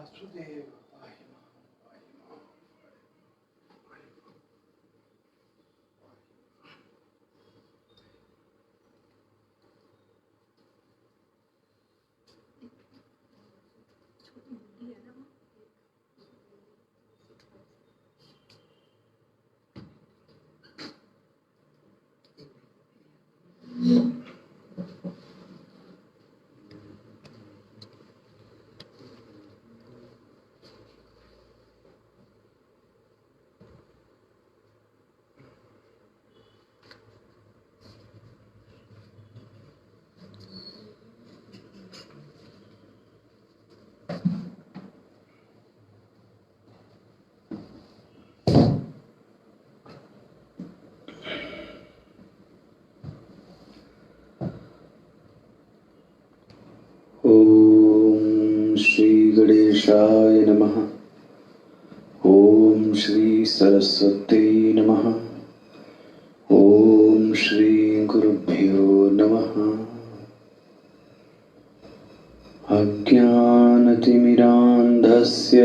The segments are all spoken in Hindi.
वासुदेव पाहि मां, पाहि मां। ओम श्री गणेशाय नमः। ओम श्री सरस्वती नमः। ओम श्री गुरुभ्यो नमः। अज्ञानतिमिरान्धस्य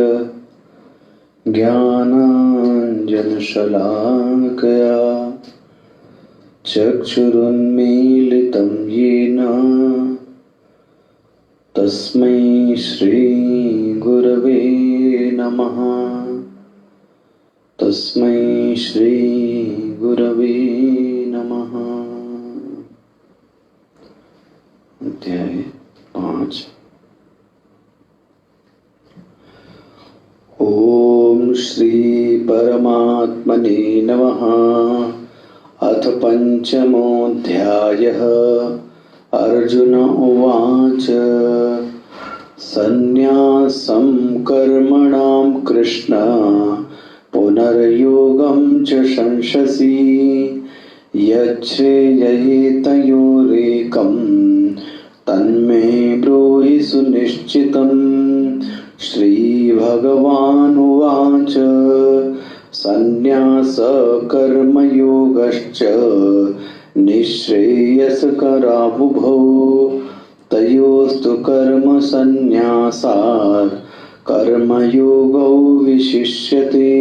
ज्ञानाञ्जनशलाकया चक्षुरुन्मीलितं येन तस्मै श्री गुरवे नमः। तस्मै श्री गुरवे नमः। अध्याय 5। ओम श्री परमात्मने नमः। अथ पंचमोऽध्यायः। अर्जुन उवाच सन्न्यासं कर्मणां कृष्ण पुनर्योगं च संशसि यच्छ्रेययेतयोरेकं तन्मे ब्रूहि सुनिश्चितम्। श्रीभगवानुवाच सन्न्यास कर्मयोगश्च निःश्रेयसकरावुभौ तयोस्तु कर्म संन्यासात् कर्मयोगौ विशिष्यते।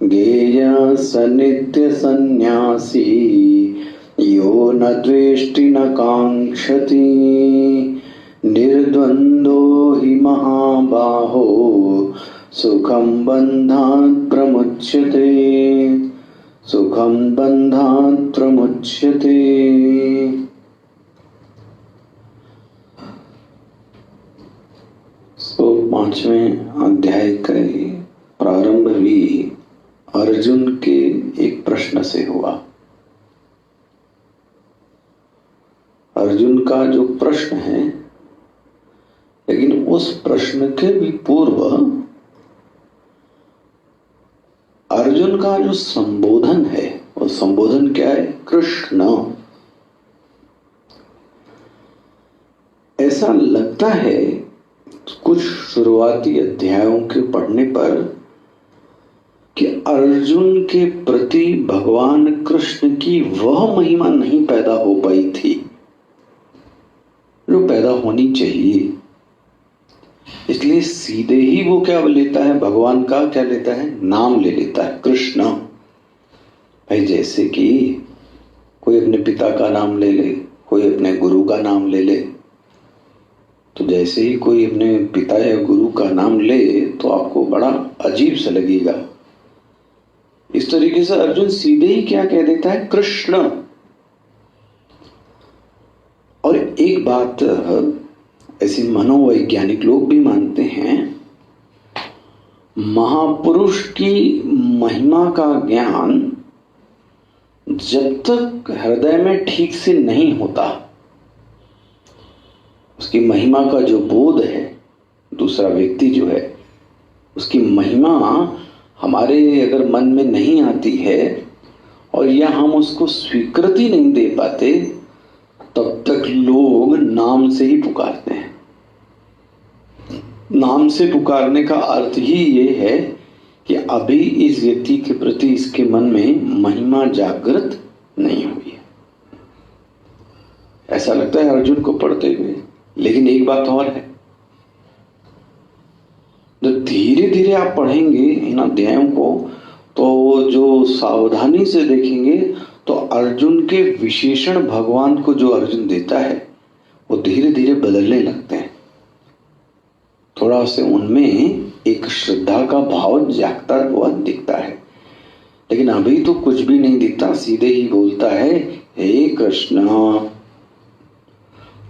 ज्ञेयः स नित्यसन्न्यासी यो न द्वेष्टि न काङ्क्षति। निर्द्वन्द्वो हि महाबाहो सुखं बन्धात् प्रमुच्यते। सुखं बन्धात् प्रमुच्यते। तो 5वें अध्याय का प्रारंभ भी अर्जुन के एक प्रश्न से हुआ। अर्जुन का जो प्रश्न है, लेकिन उस प्रश्न के भी पूर्व अर्जुन का जो संबोधन है, वो संबोधन क्या है? कृष्ण। ऐसा लगता है कुछ शुरुआती अध्यायों के पढ़ने पर कि अर्जुन के प्रति भगवान कृष्ण की वह महिमा नहीं पैदा हो पाई थी जो पैदा होनी चाहिए। इसलिए सीधे ही वो क्या लेता है? भगवान का क्या लेता है? नाम ले लेता है, कृष्ण। भाई जैसे कि कोई अपने पिता का नाम ले ले, कोई अपने गुरु का नाम ले ले, तो जैसे ही कोई अपने पिता या गुरु का नाम ले तो आपको बड़ा अजीब सा लगेगा। इस तरीके से अर्जुन सीधे ही क्या कह देता है? कृष्ण। और एक बात ऐसी मनोवैज्ञानिक लोग भी मानते हैं, महापुरुष की महिमा का ज्ञान जब तक हृदय में ठीक से नहीं होता, उसकी महिमा का जो बोध है, दूसरा व्यक्ति जो है उसकी महिमा हमारे अगर मन में नहीं आती है और या हम उसको स्वीकृति नहीं दे पाते, तब तक लोग नाम से ही पुकारते हैं। नाम से पुकारने का अर्थ ही ये है कि अभी इस व्यक्ति के प्रति इसके मन में महिमा जागृत नहीं हुई है। ऐसा लगता है अर्जुन को पढ़ते हुए। लेकिन एक बात और है, धीरे धीरे आप पढ़ेंगे इन अध्यायों को तो जो सावधानी से देखेंगे तो अर्जुन के विशेषण भगवान को जो अर्जुन देता है वो धीरे धीरे बदलने लगते हैं। थोड़ा से उनमें एक श्रद्धा का भाव जागता हुआ दिखता है, लेकिन अभी तो कुछ भी नहीं दिखता, सीधे ही बोलता है हे कृष्ण।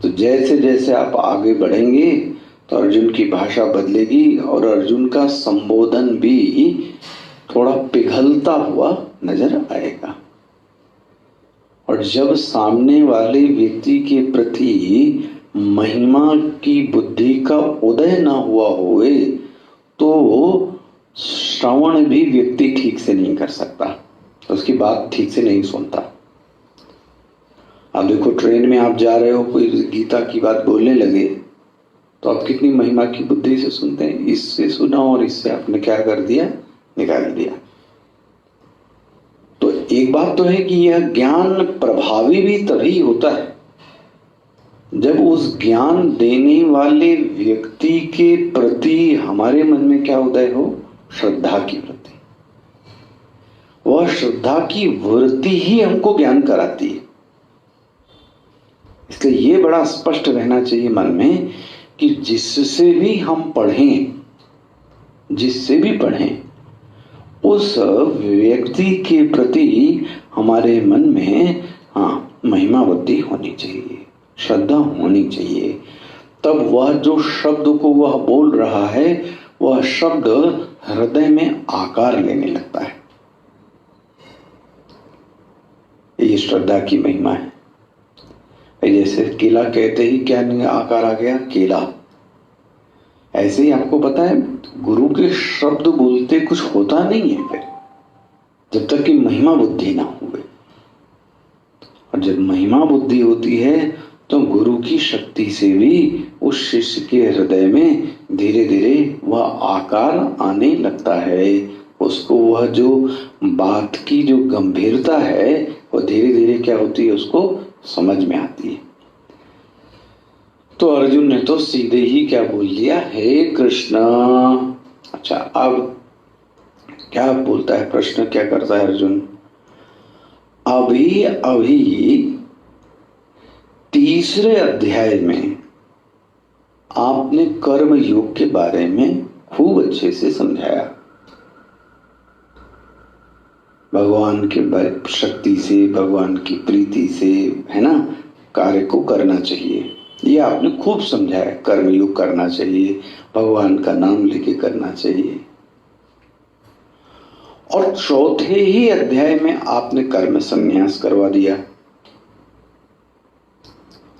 तो जैसे जैसे आप आगे बढ़ेंगे तो अर्जुन की भाषा बदलेगी और अर्जुन का संबोधन भी थोड़ा पिघलता हुआ नजर आएगा। और जब सामने वाले व्यक्ति के प्रति महिमा की बुद्धि का उदय ना हुआ होए तो श्रवण भी व्यक्ति ठीक से नहीं कर सकता, उसकी बात ठीक से नहीं सुनता। अब देखो ट्रेन में आप जा रहे हो, कोई गीता की बात बोलने लगे तो आप कितनी महिमा की बुद्धि से सुनते हैं। इससे सुना और इससे आपने क्या कर दिया, निकाल दिया। तो एक बात तो है कि यह ज्ञान प्रभावी भी तभी होता है जब उस ज्ञान देने वाले व्यक्ति के प्रति हमारे मन में क्या उदय हो, श्रद्धा की वृत्ति। वह श्रद्धा की वृत्ति ही हमको ज्ञान कराती है। इसलिए ये बड़ा स्पष्ट रहना चाहिए मन में कि जिससे भी हम पढ़ें, जिससे भी पढ़ें, उस व्यक्ति के प्रति हमारे मन में महिमा बुद्धि होनी चाहिए, श्रद्धा होनी चाहिए। तब वह जो शब्द को वह बोल रहा है वह शब्द हृदय में आकार लेने लगता है। ये श्रद्धा की महिमा है। जैसे केला कहते ही क्या आकार आ गया, केला। ऐसे ही आपको पता है गुरु के शब्द बोलते कुछ होता नहीं है फिर, जब तक कि महिमा बुद्धि ना हुए। और जब महिमा बुद्धि होती है तो गुरु की शक्ति से भी उस शिष्य के हृदय में धीरे धीरे वह आकार आने लगता है। उसको वह जो बात की जो गंभीरता है वो धीरे धीरे क्या होती है, उसको समझ में आती है। तो अर्जुन ने तो सीधे ही क्या बोल दिया, हे कृष्ण। अच्छा, अब क्या बोलता है, प्रश्न क्या करता है अर्जुन, अभी अभी तीसरे अध्याय में आपने कर्म योग के बारे में खूब अच्छे से समझाया। भगवान के शक्ति से, भगवान की प्रीति से, है ना, कार्य को करना चाहिए। ये आपने खूब समझाया, कर्मयोग करना चाहिए, भगवान का नाम लेके करना चाहिए। और चौथे ही अध्याय में आपने कर्म संन्यास करवा दिया,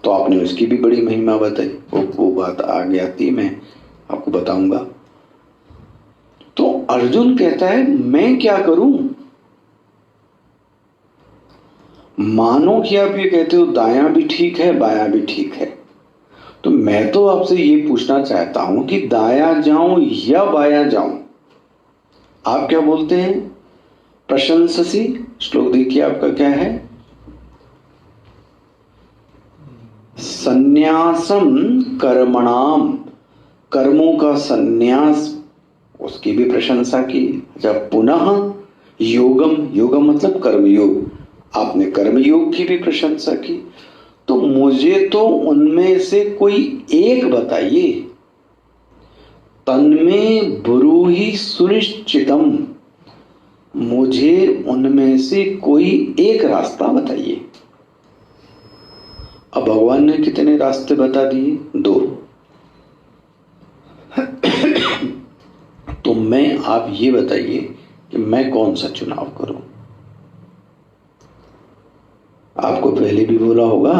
तो आपने उसकी भी बड़ी महिमा बताई। वो बात आगे आती, मैं आपको बताऊंगा। तो अर्जुन कहता है मैं क्या करूं। मानो कि आप ये कहते हो दायां भी ठीक है बायां भी ठीक है, तो मैं तो आपसे ये पूछना चाहता हूं कि दायां जाऊं या बायां जाऊं। आप क्या बोलते हैं, प्रशंससी। श्लोक देखिए आपका क्या है, संन्यासम कर्मणाम, कर्मों का संन्यास, उसकी भी प्रशंसा की। जब पुनः योगम, योगम मतलब कर्मयोग, आपने कर्मयोग की भी प्रशंसा की। तो मुझे तो उनमें से कोई एक बताइए, तन्मे ब्रूहि सुनिश्चितम, मुझे उनमें से कोई एक रास्ता बताइए। अब भगवान ने कितने रास्ते बता दिए, 2। तो मैं, आप ये बताइए कि मैं कौन सा चुनाव करूं। आपको पहले भी बोला होगा,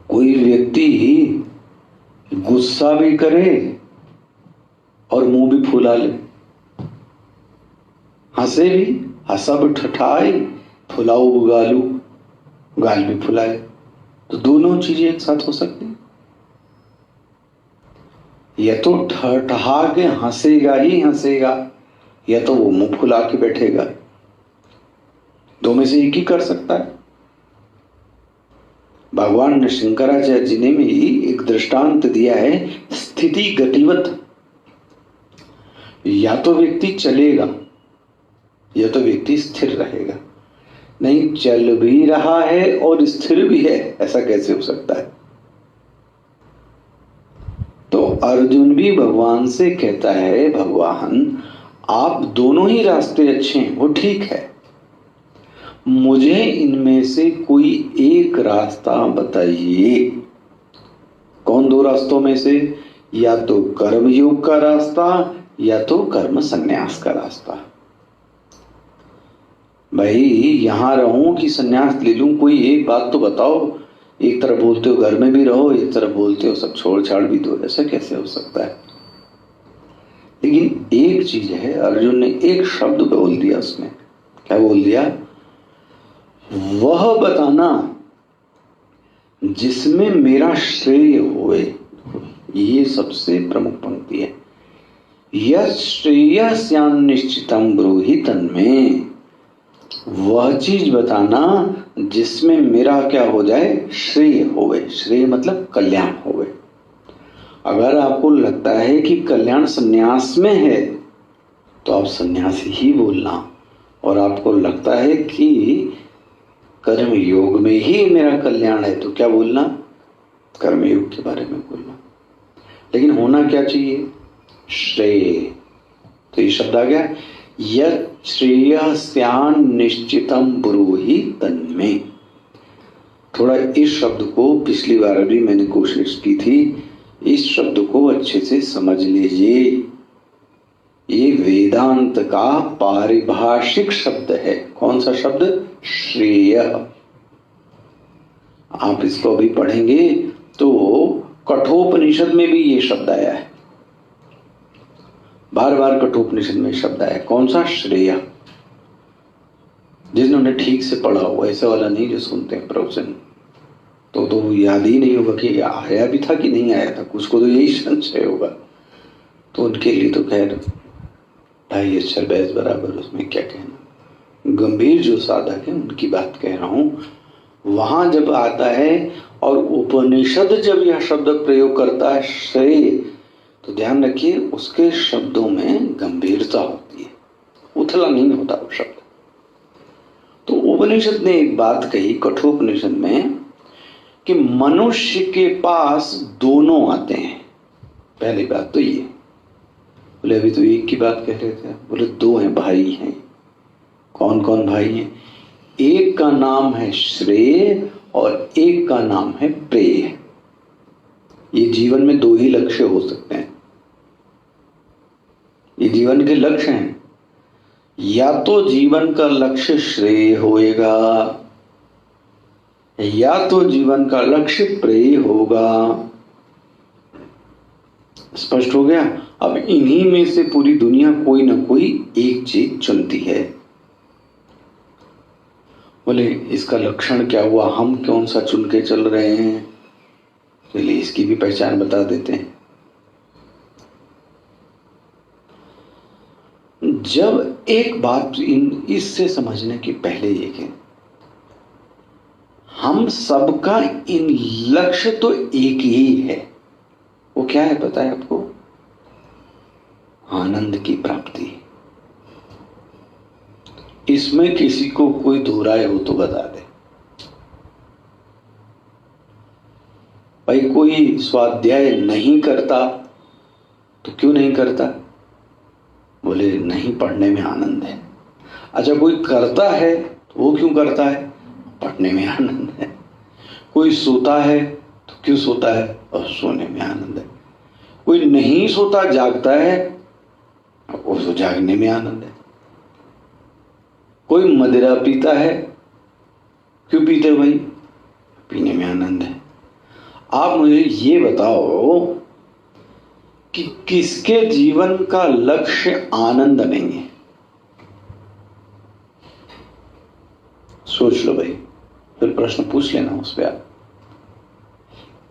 कोई व्यक्ति गुस्सा भी करे और मुंह भी फुला ले, हंसे भी, हंसा भी ठठाए, फुलाऊ गालू, गाल भी फुलाए, तो दोनों चीजें एक साथ हो सकती। या तो ठठा के हंसेगा ही हंसेगा, या तो वो मुंह फुला के बैठेगा। दो में से एक ही कर सकता है। भगवान ने शंकराचार्य जी ने भी एक दृष्टांत दिया है, स्थिति गतिवत। या तो व्यक्ति चलेगा या तो व्यक्ति स्थिर रहेगा। नहीं, चल भी रहा है और स्थिर भी है, ऐसा कैसे हो सकता है? तो अर्जुन भी भगवान से कहता है, भगवान आप दोनों ही रास्ते अच्छे हैं, वो ठीक है, मुझे इनमें से कोई एक रास्ता बताइए। कौन दो रास्तों में से? या तो कर्म योग का रास्ता या तो कर्म संन्यास का रास्ता। भाई यहां रहूं कि संन्यास ले लूं, कोई एक बात तो बताओ। एक तरफ बोलते हो घर में भी रहो, एक तरफ बोलते हो सब छोड़ छाड़ भी दो, ऐसा कैसे हो सकता है? लेकिन एक चीज है, अर्जुन ने एक शब्द बोल दिया, उसने क्या बोल दिया? वह बताना जिसमें मेरा श्रेय होए। ये सबसे प्रमुख पंक्ति है। यत् श्रेयस्यान् निश्चितं ब्रूहि तन्मे। वह चीज बताना जिसमें मेरा क्या हो जाए? श्रेय होवे। श्रेय मतलब कल्याण होवे। अगर आपको लगता है कि कल्याण संन्यास में है तो आप संन्यास ही बोलना, और आपको लगता है कि कर्म योग में ही मेरा कल्याण है तो क्या बोलना? कर्म योग के बारे में बोलना। लेकिन होना क्या चाहिए? श्रेय। तो ये शब्द आ गया, यत् श्रेयस्यान् निश्चितं ब्रूहि तन्मे। थोड़ा इस शब्द को पिछली बार भी मैंने कोशिश की थी, इस शब्द को अच्छे से समझ लीजिए। ये वेदांत का पारिभाषिक शब्द है। कौन सा शब्द? श्रेय। आप इसको अभी पढ़ेंगे तो कठोपनिषद में भी ये शब्द आया है, बार बार कठोपनिषद में शब्द आया। कौन सा? श्रेय। जिन्होंने ठीक से पढ़ा हुआ, ऐसा वाला नहीं जो सुनते हैं प्रवचन, तो याद ही नहीं होगा कि आया भी था कि नहीं आया था, कुछ को तो यही संशय होगा। तो उनके लिए तो खैर 2.5 अक्षर बहस बराबर, उसमें क्या कहना। गंभीर जो साधक है उनकी बात कह रहा हूं। वहां जब आता है और उपनिषद जब यह शब्द प्रयोग करता है श्रेय, तो ध्यान रखिए उसके शब्दों में गंभीरता होती है, उथला नहीं होता वो शब्द। तो उपनिषद ने एक बात कही कठोपनिषद में कि मनुष्य के पास दोनों आते हैं। पहली बात तो ये, बोले अभी तो एक की बात कह रहे थे, बोले दो हैं, भाई हैं। कौन कौन भाई हैं? एक का नाम है श्रेय और एक का नाम है प्रेय। ये जीवन में दो ही लक्ष्य हो सकते हैं, ये जीवन के लक्ष्य हैं। या तो जीवन का लक्ष्य श्रेय होएगा या तो जीवन का लक्ष्य प्रेय होगा। स्पष्ट हो गया? अब इन्हीं में से पूरी दुनिया कोई ना कोई एक चीज चुनती है। बोले इसका लक्षण क्या हुआ? हम कौन सा चुन के चल रहे हैं? चलिए इसकी भी पहचान बता देते हैं। जब एक बात इससे समझने के पहले ये कि हम सबका इन लक्ष्य तो एक ही है। वो क्या है पता है आपको? आनंद की प्राप्ति। इसमें किसी को कोई दो राय हो तो बता दे। भाई कोई स्वाध्याय नहीं करता तो क्यों नहीं करता? बोले नहीं, पढ़ने में आनंद है। अच्छा कोई करता है तो वो क्यों करता है? पढ़ने में आनंद है। कोई सोता है तो क्यों सोता है? और सोने में आनंद है। कोई नहीं सोता जागता है, वो तो जागने में आनंद है। कोई मदिरा पीता है, क्यों पीते भाई? पीने में आनंद है। आप मुझे ये बताओ कि किसके जीवन का लक्ष्य आनंद नहीं है? सोच लो भाई, फिर प्रश्न पूछ लेना उस पर आप।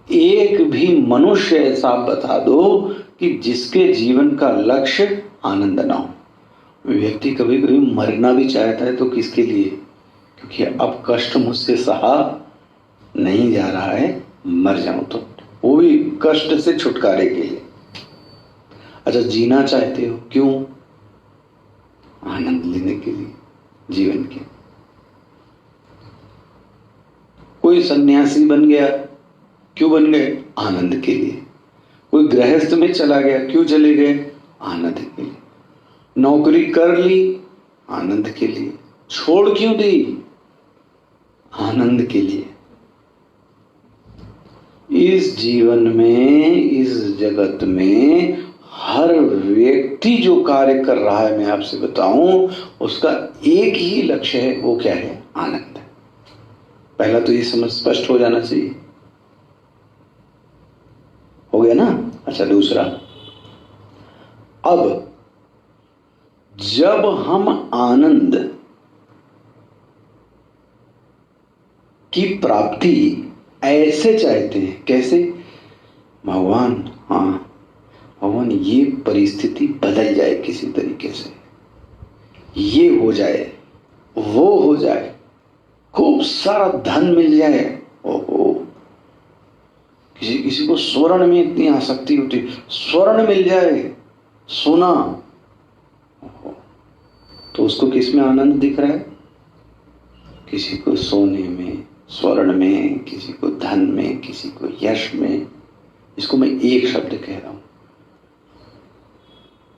एक भी मनुष्य ऐसा बता दो कि जिसके जीवन का लक्ष्य आनंद ना हो। व्यक्ति कभी कभी मरना भी चाहता है तो किसके लिए? क्योंकि अब कष्ट मुझसे सहा नहीं जा रहा है, मर जाऊं तो, वो भी कष्ट से छुटकारे के लिए। अच्छा, जीना चाहते हो, क्यों? आनंद लेने के लिए, जीवन के। कोई सन्यासी बन गया, क्यों बन गए? आनंद के लिए। कोई गृहस्थ में चला गया, क्यों चले गए? आनंद के लिए। नौकरी कर ली, आनंद के लिए। छोड़ क्यों दी? आनंद के लिए। इस जीवन में, इस जगत में हर व्यक्ति जो कार्य कर रहा है, मैं आपसे बताऊं, उसका एक ही लक्ष्य है। वो क्या है? आनंद। पहला तो ये समझ स्पष्ट हो जाना चाहिए। हो गया ना? अच्छा, दूसरा, अब जब हम आनंद की प्राप्ति ऐसे चाहते हैं, कैसे? भगवान, हाँ भगवान, ये परिस्थिति बदल जाए किसी तरीके से, ये हो जाए, वो हो जाए, खूब सारा धन मिल जाए। ओहो, किसी किसी को स्वर्ण में इतनी आसक्ति होती, स्वर्ण मिल जाए, सोना। तो उसको किस में आनंद दिख रहा है? किसी को सोने में, स्वर्ण में, किसी को धन में, किसी को यश में। इसको मैं एक शब्द कह रहा हूं।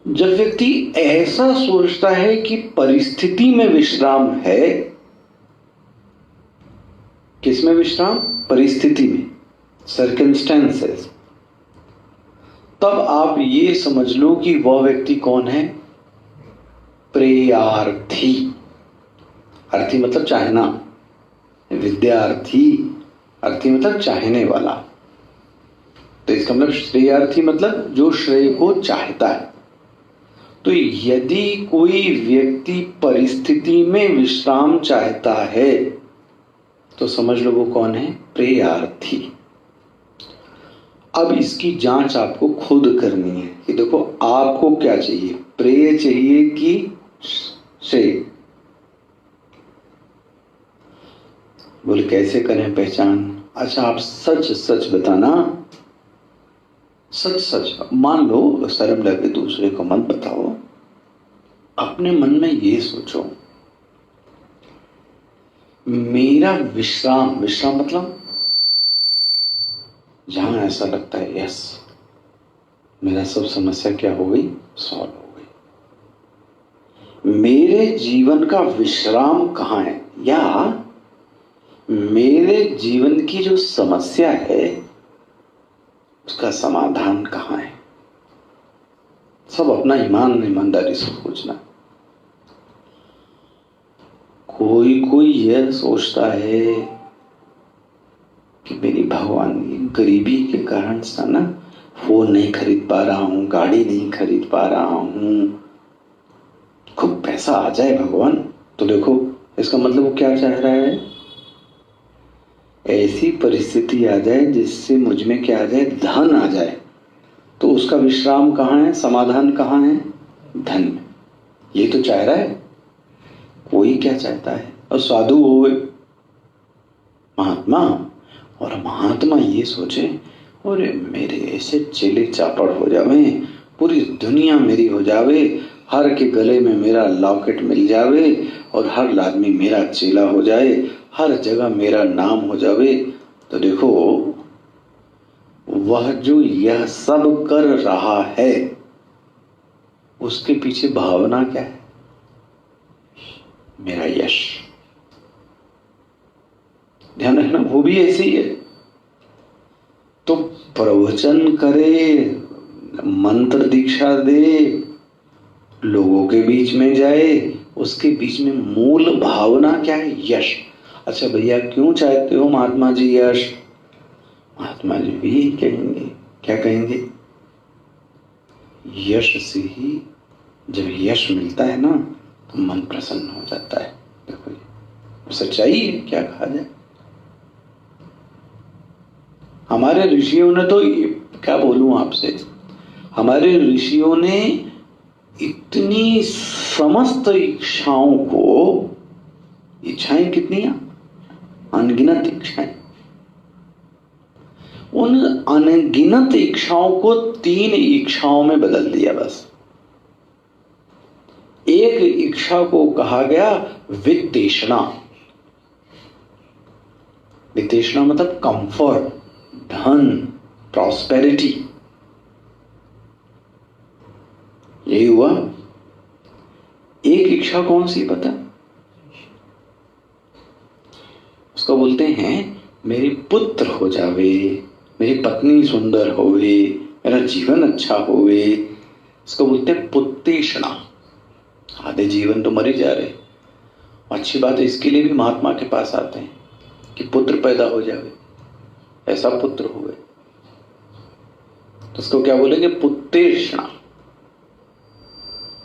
जब व्यक्ति ऐसा सोचता है कि परिस्थिति में विश्राम है, किसमें विश्राम? परिस्थिति में, सर्कमस्टेंसेस, तब आप ये समझ लो कि वह व्यक्ति कौन है? प्रेयार्थी। अर्थी मतलब चाहना, विद्यार्थी अर्थी मतलब चाहने वाला। तो इसका मतलब श्रेयार्थी मतलब जो श्रेय को चाहता है। तो यदि कोई व्यक्ति परिस्थिति में विश्राम चाहता है तो समझ लो वो कौन है? प्रेयार्थी। अब इसकी जांच आपको खुद करनी है कि देखो आपको क्या चाहिए, प्रेय चाहिए कि श्रेय? बोले कैसे करें पहचान? अच्छा, आप सच सच बताना, सच सच। मान लो शर्म लगे दूसरे को मत बताओ, अपने मन में ये सोचो, मेरा विश्राम, विश्राम मतलब जहां ऐसा लगता है यस मेरा सब समस्या क्या हो गई? सॉल्व हो गई। मेरे जीवन का विश्राम कहां है, या मेरे जीवन की जो समस्या है उसका समाधान कहां है? सब अपना ईमानदारी से पूछना। कोई कोई यह सोचता है कि मेरी भगवान गरीबी के कारण से ना फोन नहीं खरीद पा रहा हूं, गाड़ी नहीं खरीद पा रहा हूं, खूब पैसा आ जाए भगवान। तो देखो इसका मतलब वो क्या चाह रहा है? ऐसी परिस्थिति आ जाए जिससे मुझ में क्या आ जाए? धन आ जाए। तो उसका विश्राम कहां है, समाधान कहां है? धन में। ये तो चाह रहा है। कोई क्या चाहता है? और साधु हो महात्मा, और महात्मा ये सोचे और मेरे ऐसे चेले चापड़ हो जावे, पूरी दुनिया मेरी हो जावे, हर के गले में मेरा लॉकेट मिल जावे और हर आदमी मेरा चेला हो जाए, हर जगह मेरा नाम हो जावे। तो देखो वह जो यह सब कर रहा है उसके पीछे भावना क्या है? मेरा यश। ध्यान रखना, वो भी ऐसे ही है। तो प्रवचन करे, मंत्र दीक्षा दे, लोगों के बीच में जाए, उसके बीच में मूल भावना क्या है? यश। अच्छा भैया क्यों चाहते हो महात्मा जी यश? महात्मा जी भी कहेंगे, क्या कहेंगे? यश से ही जब यश मिलता है ना तो मन प्रसन्न हो जाता है। देखो सच्चाई है, क्या कहा जाए। हमारे ऋषियों ने तो, क्या बोलूं आपसे, हमारे ऋषियों ने इतनी समस्त इच्छाओं को, इच्छाएं कितनी, अनगिनत इच्छाएं, उन अनगिनत इच्छाओं को 3 इच्छाओं में बदल दिया। बस एक इच्छा को कहा गया वित्तेषणा। वित्तेषणा मतलब कंफर्ट, धन, प्रॉस्पेरिटी। यही हुआ। एक इच्छा कौन सी पता? उसको बोलते हैं मेरी पुत्र हो जावे, मेरी पत्नी सुंदर होवे, मेरा जीवन अच्छा होवे। इसको बोलते हैं पुत्तेषणा। आधे जीवन तो मर ही जा रहे। अच्छी बात है, इसके लिए भी महात्मा के पास आते हैं कि पुत्र पैदा हो जावे, ऐसा पुत्र हुए। तो उसको क्या बोलेंगे? पुत्तेषणा।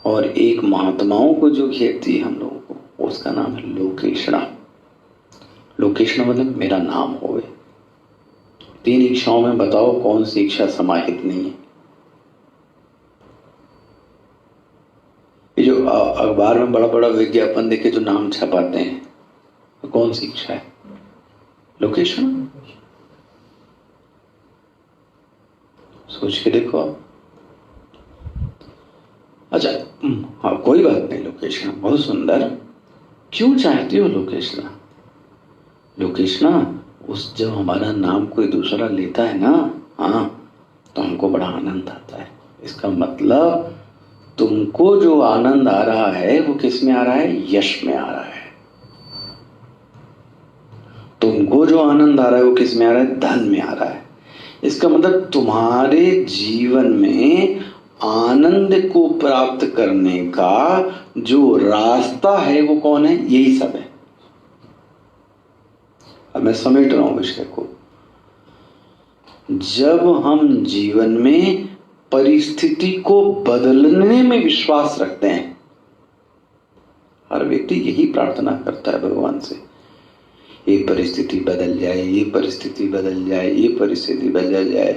और एक महात्माओं को जो घेरती है हम लोगों को, उसका नाम है लोकेषणा। लोकेषणा मतलब मेरा नाम होवे। 3 इच्छाओं में बताओ कौन सी इच्छा समाहित नहीं है? ये जो अखबार में बड़ा बड़ा विज्ञापन देके जो नाम छपाते हैं, तो कौन सी इच्छा है? लोकेषणा। सोच के देखो आप। अच्छा, हाँ कोई बात नहीं, लोकेषणा बहुत सुंदर। क्यों चाहती हो लोकेषणा? लोकेषणा उस जब हमारा नाम कोई दूसरा लेता है ना, हाँ, तो हमको बड़ा आनंद आता है। इसका मतलब तुमको जो आनंद आ रहा है वो किस में आ रहा है? यश में आ रहा है। तुमको जो आनंद आ रहा है वो किस में आ रहा है? धन में आ रहा है। इसका मतलब तुम्हारे जीवन में आनंद को प्राप्त करने का जो रास्ता है वो कौन है? यही सब है। अब मैं समेट रहा हूं विषय को। जब हम जीवन में परिस्थिति को बदलने में विश्वास रखते हैं, हर व्यक्ति यही प्रार्थना करता है भगवान से, ये परिस्थिति बदल जाए, ये परिस्थिति बदल जाए, ये परिस्थिति बदल जाए।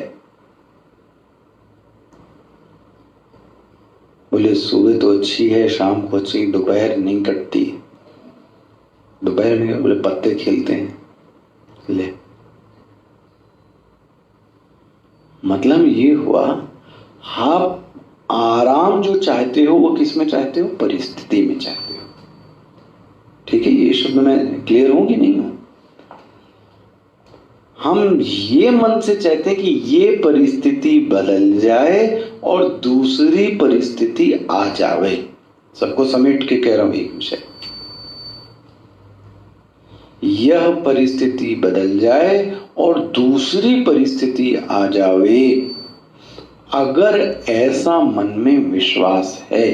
बोले सुबह तो अच्छी है, शाम को अच्छी, दोपहर नहीं कटती। दोपहर में बोले पत्ते खेलते हैं। ले मतलब ये हुआ, आप आराम जो चाहते हो वो किस में चाहते हो? परिस्थिति में चाहते हो। ठीक है, ये शब्द मैं क्लियर हूं कि नहीं हूं? हम ये मन से चाहते हैं कि ये परिस्थिति बदल जाए और दूसरी परिस्थिति आ जावे। सबको समेट के कह रहा हूं एक विषय, यह परिस्थिति बदल जाए और दूसरी परिस्थिति आ जावे। अगर ऐसा मन में विश्वास है,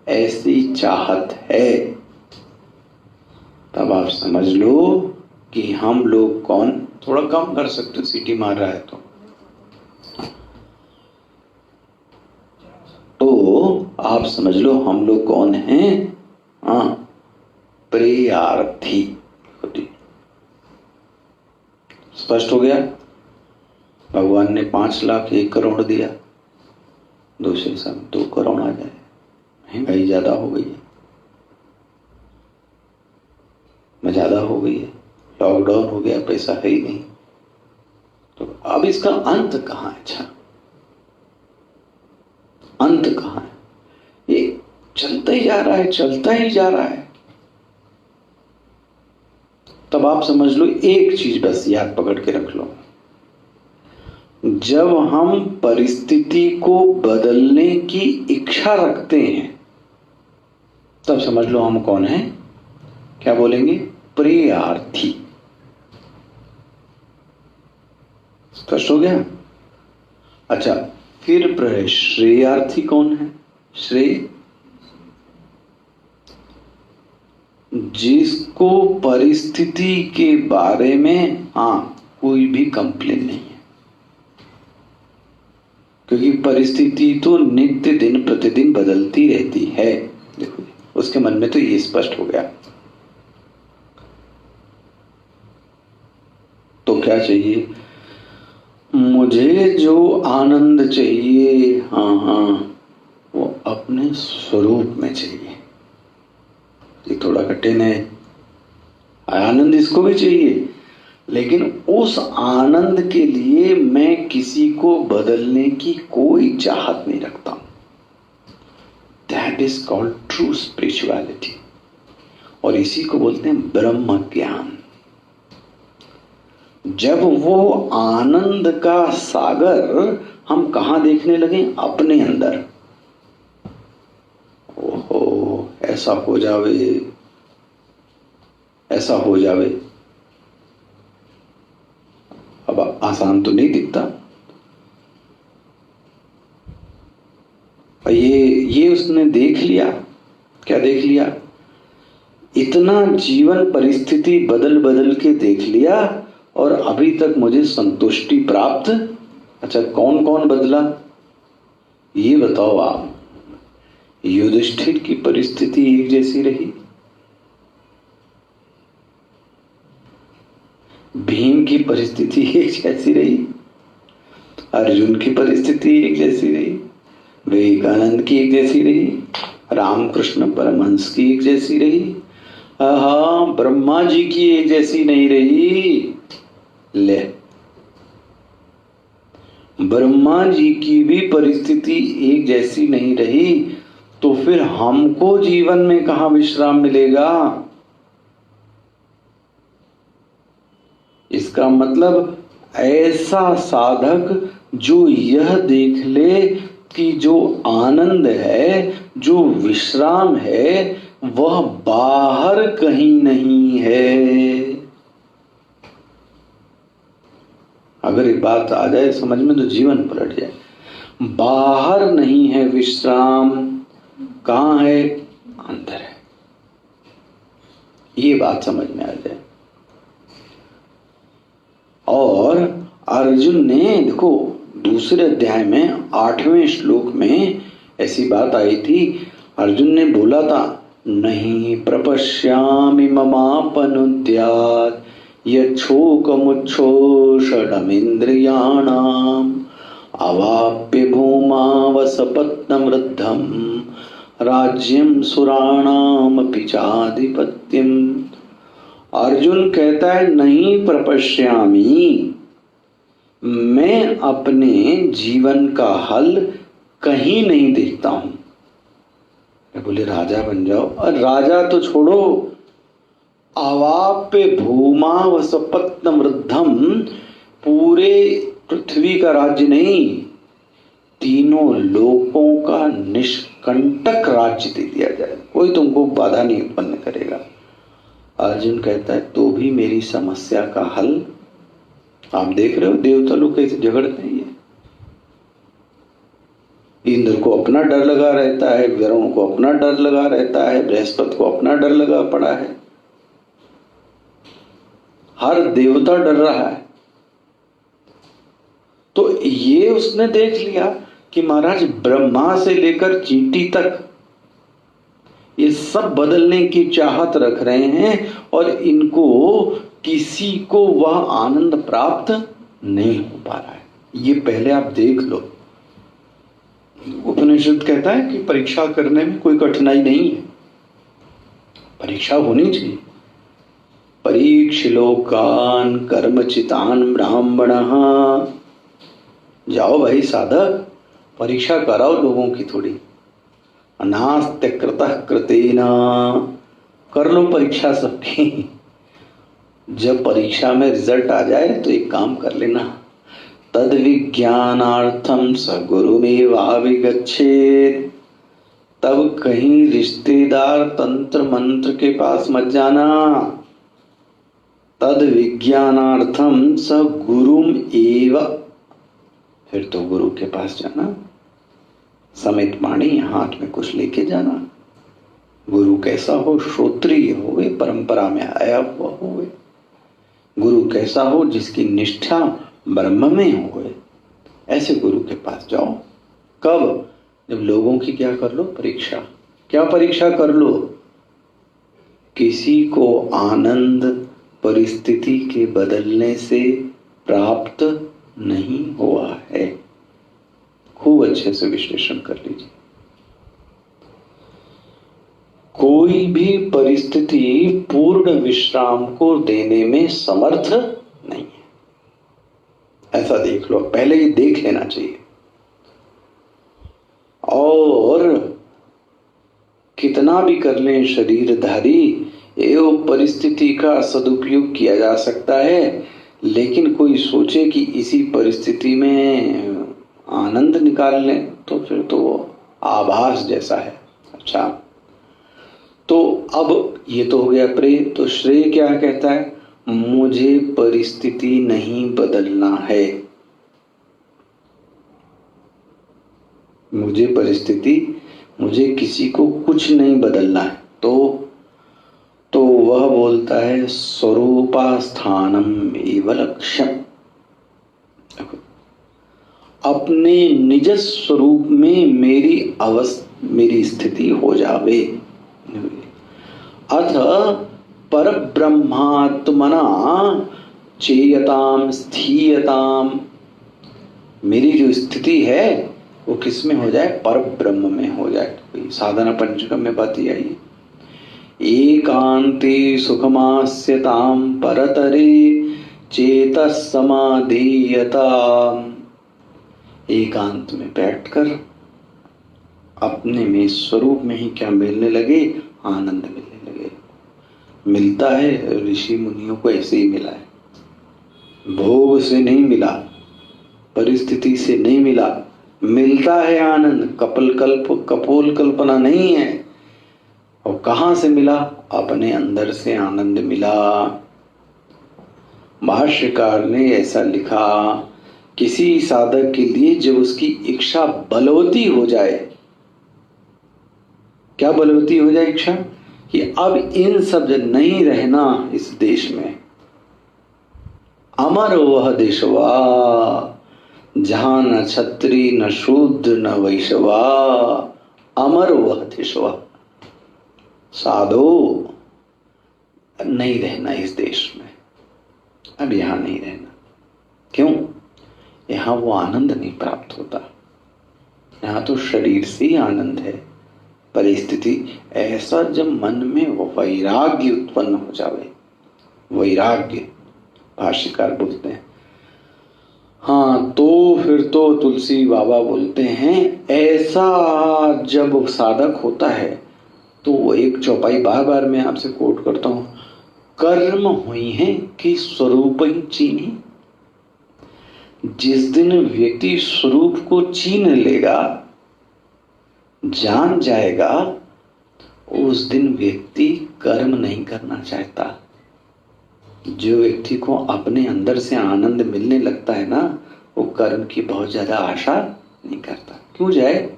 ऐसी चाहत है, तब आप समझ लो कि हम लोग कौन? थोड़ा कम कर सकते हो, सीटी मार रहा है तो आप समझ लो हम लोग कौन हैं? हाँ, प्रेयार्थी। स्पष्ट हो गया? भगवान ने 5 लाख 1 करोड़ दिया, दूसरे साल 2 करोड़ आ जाए। महंगाई ज्यादा हो गई है, ज्यादा हो गई है, लॉकडाउन हो गया, पैसा है ही नहीं। तो अब इसका अंत कहां है? अच्छा, अंत कहां है? ये चलता ही जा रहा है, चलता ही जा रहा है। तब आप समझ लो एक चीज बस याद पकड़ के रख लो, जब हम परिस्थिति को बदलने की इच्छा रखते हैं, तब समझ लो हम कौन है? क्या बोलेंगे? प्रेयार्थी। स्पष्ट हो गया? अच्छा, फिर श्रेयार्थी कौन है? श्रेय, जिसको परिस्थिति के बारे में कोई भी कंप्लेन नहीं है, क्योंकि परिस्थिति तो नित्य दिन प्रतिदिन बदलती रहती है। देखो, उसके मन में तो ये स्पष्ट हो गया। तो क्या चाहिए? मुझे जो आनंद चाहिए, वो अपने स्वरूप में चाहिए। ये थोड़ा कठिन है। आनंद इसको भी चाहिए, लेकिन उस आनंद के लिए मैं किसी को बदलने की कोई चाहत नहीं रखता हूं। That is called true spirituality, और इसी को बोलते हैं ब्रह्म ज्ञान। जब वो आनंद का सागर हम कहां देखने लगे? अपने अंदर। ओहो, ऐसा हो जावे, ऐसा हो जावे। अब आसान तो नहीं दिखता। ये उसने देख लिया। क्या देख लिया? इतना जीवन परिस्थिति बदल बदल के देख लिया और अभी तक मुझे संतुष्टि प्राप्त। अच्छा, कौन कौन बदला ये बताओ आप। युधिष्ठिर की परिस्थिति एक जैसी रही, भीम की परिस्थिति एक जैसी रही, अर्जुन की परिस्थिति एक जैसी रही, विवेकानंद की एक जैसी रही, रामकृष्ण परमहंस की एक जैसी रही, हाँ ब्रह्मा जी की एक जैसी नहीं रही। ले, ब्रह्मा जी की भी परिस्थिति एक जैसी नहीं रही, तो फिर हमको जीवन में कहां विश्राम मिलेगा? इसका मतलब ऐसा साधक जो यह देख ले कि जो आनंद है, जो विश्राम है, वह बाहर कहीं नहीं है। अगर ये बात आ जाए समझ में तो जीवन पलट जाए। बाहर नहीं है विश्राम, कहां है? अंदर है। ये बात समझ में आ जाए। और अर्जुन ने देखो दूसरे अध्याय में 8वें श्लोक में ऐसी बात आई थी। अर्जुन ने बोला था, नहीं प्रपश्यामि ममापनुद्यात् यच्छोकमुच्छोषणमिन्द्रियाणाम् अवाप्य भूमावसपत्नमृद्धं राज्यं सुराणामपि चाधिपत्यम्। अर्जुन कहता है, नहीं प्रपश्यामि, मैं अपने जीवन का हल कहीं नहीं देखता हूं। बोले राजा बन जाओ। और राजा तो छोड़ो, अवाप्य भूमावसपत्नम वृद्धम, पूरे पृथ्वी का राज्य नहीं, तीनों लोकों का निष्कंटक राज्य दे दिया जाए, कोई तुमको बाधा नहीं उत्पन्न करेगा। अर्जुन कहता है, तो भी मेरी समस्या का हल। आप देख रहे हो देवता लोग कैसे झगड़ते हैं। इंद्र को अपना डर लगा रहता है, वरुण को अपना डर लगा रहता है, बृहस्पति को अपना डर लगा पड़ा है। हर देवता डर रहा है। तो ये उसने देख लिया कि महाराज ब्रह्मा से लेकर चींटी तक ये सब बदलने की चाहत रख रहे हैं, और इनको किसी को वह आनंद प्राप्त नहीं हो पा रहा है। ये पहले आप देख लो। उपनिषद कहता है कि परीक्षा करने में कोई कठिनाई नहीं है, परीक्षा होनी चाहिए। परीक्ष लोकान कर्मचितान ब्राह्मणः। जाओ भाई साधक, परीक्षा कराओ लोगों की थोड़ी। अनास्त्य कृतः कृतेन, कर लो परीक्षा सबकी। जब परीक्षा में रिजल्ट आ जाए तो एक काम कर लेना, तद विज्ञानार्थम स गुरुमेवाभिगच्छेत्। तब कहीं रिश्तेदार तंत्र मंत्र के पास मत जाना। तद विज्ञानार्थम स गुरुम एव, फिर तो गुरु के पास जाना, समित पाणी हाथ में कुछ लेके जाना। गुरु कैसा हो? श्रोत्रिय होवे, परंपरा में आया हुआ होवे। गुरु कैसा हो? जिसकी निष्ठा ब्रह्म में होवे, ऐसे गुरु के पास जाओ। कब? जब लोगों की क्या कर लो? परीक्षा। क्या परीक्षा कर लो? किसी को आनंद परिस्थिति के बदलने से प्राप्त नहीं हुआ है। खूब अच्छे से विश्लेषण कर लीजिए। कोई भी परिस्थिति पूर्ण विश्राम को देने में समर्थ ऐसा देख लो, पहले ये देख लेना चाहिए। और कितना भी कर लें शरीरधारी, एवं परिस्थिति का सदुपयोग किया जा सकता है, लेकिन कोई सोचे कि इसी परिस्थिति में आनंद निकाल लें तो फिर तो वो आभास जैसा है। अच्छा, तो अब ये तो हो गया प्रेय। तो श्रेय क्या कहता है? मुझे परिस्थिति नहीं बदलना है, मुझे परिस्थिति, मुझे किसी को कुछ नहीं बदलना है। तो वह बोलता है स्वरूपास्थानम एव लक्ष्यम, अपने निज स्वरूप में मेरी स्थिति हो जावे। अथ परब्रह्मात्मना चेयताम स्थीयताम, मेरी जो स्थिति है वो किस में हो जाए? पर ब्रह्म में हो जाए। तो साधना पंचकम में बात आई है, एकांते सुखमास्यताम परतरे चेतः समाधीयताम, एकांत में बैठकर अपने में स्वरूप में ही क्या मिलने लगे? आनंद मिलने लगे। मिलता है, ऋषि मुनियों को ऐसे ही मिला है, भोग से नहीं मिला, परिस्थिति से नहीं मिला, मिलता है आनंद, कपोल कल्पना नहीं है। और कहां से मिला? अपने अंदर से आनंद मिला। भाष्यकार ने ऐसा लिखा, किसी साधक के लिए जब उसकी इच्छा बलवती हो जाए, क्या बलवती हो जाए इच्छा? कि अब इन सब नहीं रहना इस देश में, अमर वह देशवा जहां न क्षत्रि न शूद्र न वैश्यवा, अमर वह देशवा। साधो नहीं रहना इस देश में, अब यहां नहीं रहना। क्यों? यहां वो आनंद नहीं प्राप्त होता, यहां तो शरीर से ही आनंद है। परिस्थिति ऐसा जब मन में वैराग्य उत्पन्न हो जावे, वैराग्य भाष्यकार बोलते हैं, हाँ, तो फिर तो तुलसी बाबा बोलते हैं, ऐसा जब साधक होता है तो वो एक चौपाई बार बार मैं आपसे कोट करता हूं, कर्म हुई है कि स्वरूप ही चीनी। जिस दिन व्यक्ति स्वरूप को चीन लेगा, जान जाएगा, उस दिन व्यक्ति कर्म नहीं करना चाहता। जो व्यक्ति को अपने अंदर से आनंद मिलने लगता है ना, वो कर्म की बहुत ज्यादा आशा नहीं करता। क्यों जाए?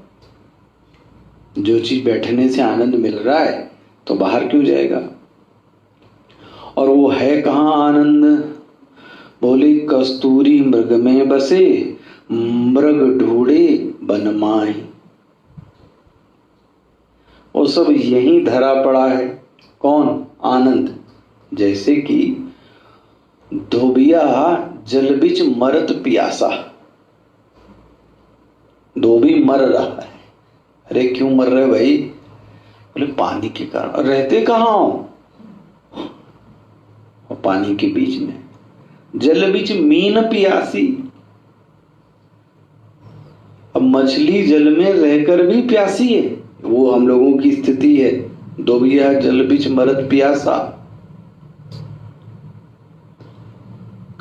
जो चीज बैठने से आनंद मिल रहा है तो बाहर क्यों जाएगा? और वो है कहां आनंद? बोले कस्तूरी मृग में बसे, मृग ढूंढे वन माही। वो सब यही धरा पड़ा है। कौन? आनंद। जैसे कि धोबिया जल बिच मरत प्यासा, धोबी मर रहा है। अरे क्यों मर रहे भाई? बोले पानी के कारण। रहते कहां हो? पानी के बीच में। जल बिच मीन प्यासी, अब मछली जल में रहकर भी प्यासी है, वो हम लोगों की स्थिति है। धोबिया जल बिच मरत प्यासा,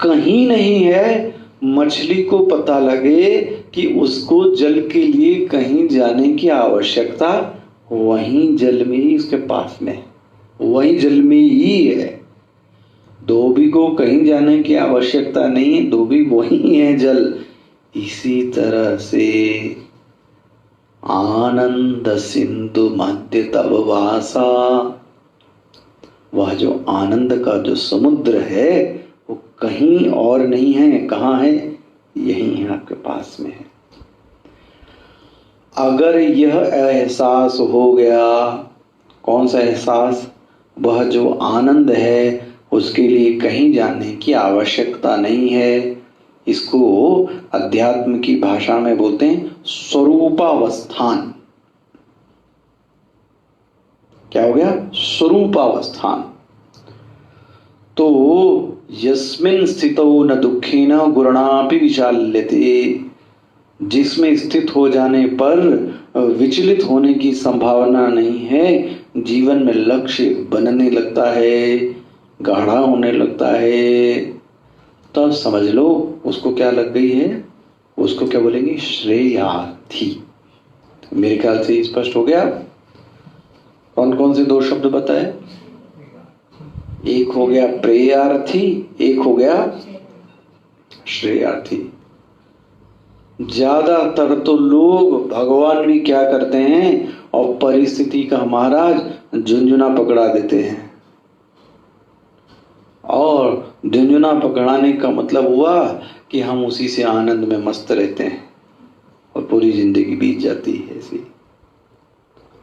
कहीं नहीं है मछली को पता लगे कि उसको जल के लिए कहीं जाने की आवश्यकता, वहीं जल में ही उसके पास में, वहीं जल में ही है। धोबी को कहीं जाने की आवश्यकता नहीं है, धोबी वहीं है जल। इसी तरह से आनंद सिंधु मध्य तव वासा, वह जो आनंद का जो समुद्र है वो कहीं और नहीं है। कहाँ है? यही है, आपके पास में है। अगर यह एहसास हो गया, कौन सा एहसास? वह जो आनंद है उसके लिए कहीं जाने की आवश्यकता नहीं है। इसको अध्यात्म की भाषा में बोलते हैं स्वरूपावस्थान। क्या हो गया? स्वरूपावस्थान। तो यस्मिन् स्थितो न दुःखेन गुरुणापि विचाल्यते, जिसमें स्थित हो जाने पर विचलित होने की संभावना नहीं है, जीवन में लक्ष्य बनने लगता है, गाढ़ा होने लगता है, तो समझ लो उसको क्या लग गई है, उसको क्या बोलेंगे, श्रेयार्थी। मेरे ख्याल से स्पष्ट हो गया। कौन कौन से दो शब्द बताए? एक हो गया प्रेयार्थी, एक हो गया श्रेयार्थी। ज्यादातर तो लोग भगवान भी क्या करते हैं और परिस्थिति का महाराज झुंझुना पकड़ा देते हैं, और झुंझुना पकड़ाने का मतलब हुआ कि हम उसी से आनंद में मस्त रहते हैं और पूरी जिंदगी बीत जाती है ऐसी,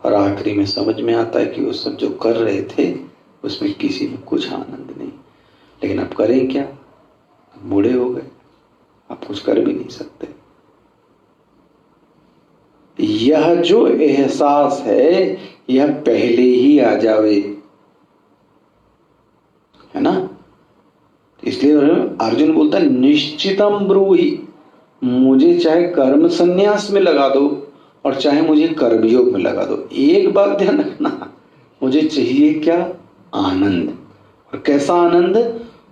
और आखिरी में समझ में आता है कि वो सब जो कर रहे थे उसमें किसी में कुछ आनंद नहीं। लेकिन अब करें क्या, बूढ़े हो गए, अब कुछ कर भी नहीं सकते। यह जो एहसास है यह पहले ही आ जावे, है ना। इसलिए अर्जुन बोलता है निश्चितम ब्रूहि, मुझे चाहे कर्म संन्यास में लगा दो और चाहे मुझे कर्मयोग में लगा दो, एक बात ध्यान रखना, मुझे चाहिए क्या, आनंद। और कैसा आनंद,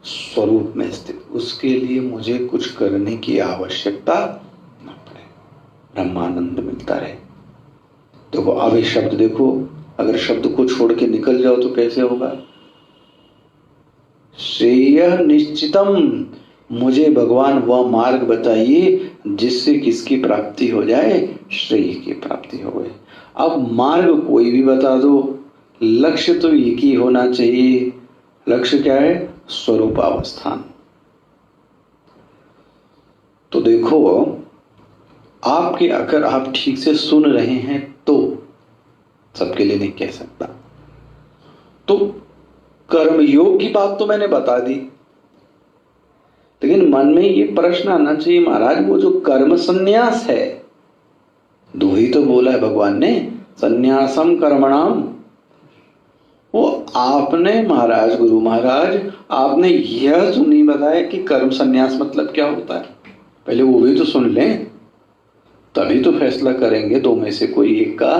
स्वरूप में स्थित। उसके लिए मुझे कुछ करने की आवश्यकता न पड़े, ब्रह्मानंद मिलता रहे। देखो अब ये शब्द देखो, अगर शब्द को छोड़ के निकल जाओ तो कैसे होगा, श्रेय निश्चितम, मुझे भगवान वह मार्ग बताइए जिससे किसकी प्राप्ति हो जाए, श्रेय की प्राप्ति हो गए। अब मार्ग कोई भी बता दो, लक्ष्य तो एक ही होना चाहिए। लक्ष्य क्या है, स्वरूपावस्थान। तो देखो आपके, अगर आप ठीक से सुन रहे हैं तो, सबके लिए नहीं कह सकता, तो कर्मयोग की बात तो मैंने बता दी, लेकिन मन में ये प्रश्न आना चाहिए महाराज वो जो कर्म संन्यास है, दो ही तो बोला है भगवान ने, संन्यासम कर्मणाम, वो आपने महाराज, गुरु महाराज आपने यह तो नहीं बताया कि कर्म संन्यास मतलब क्या होता है। पहले वो भी तो सुन लें, तभी तो फैसला करेंगे दो में से कोई एक का।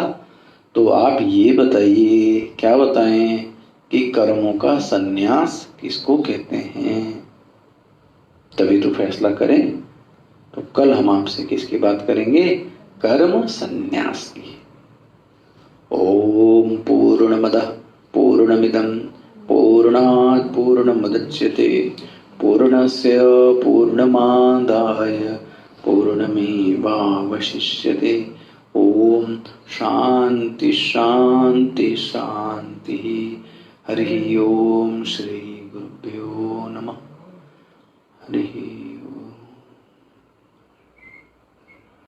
तो आप ये बताइए, क्या बताएं कि कर्मों का संन्यास किसको कहते हैं, तभी तो फैसला करें। तो कल हम आपसे किसकी बात करेंगे, कर्म संन्यास की। ओम पूर्णमदः पूर्णमिदं पूर्णात् पूर्णमुदच्यते पूर्णस्य पूर्णमादाय पूर्णमेवावशिष्यते। ओम शांति शांति शांति। हरि ओम श्री गुरुभ्यो नमः। हरि ओम।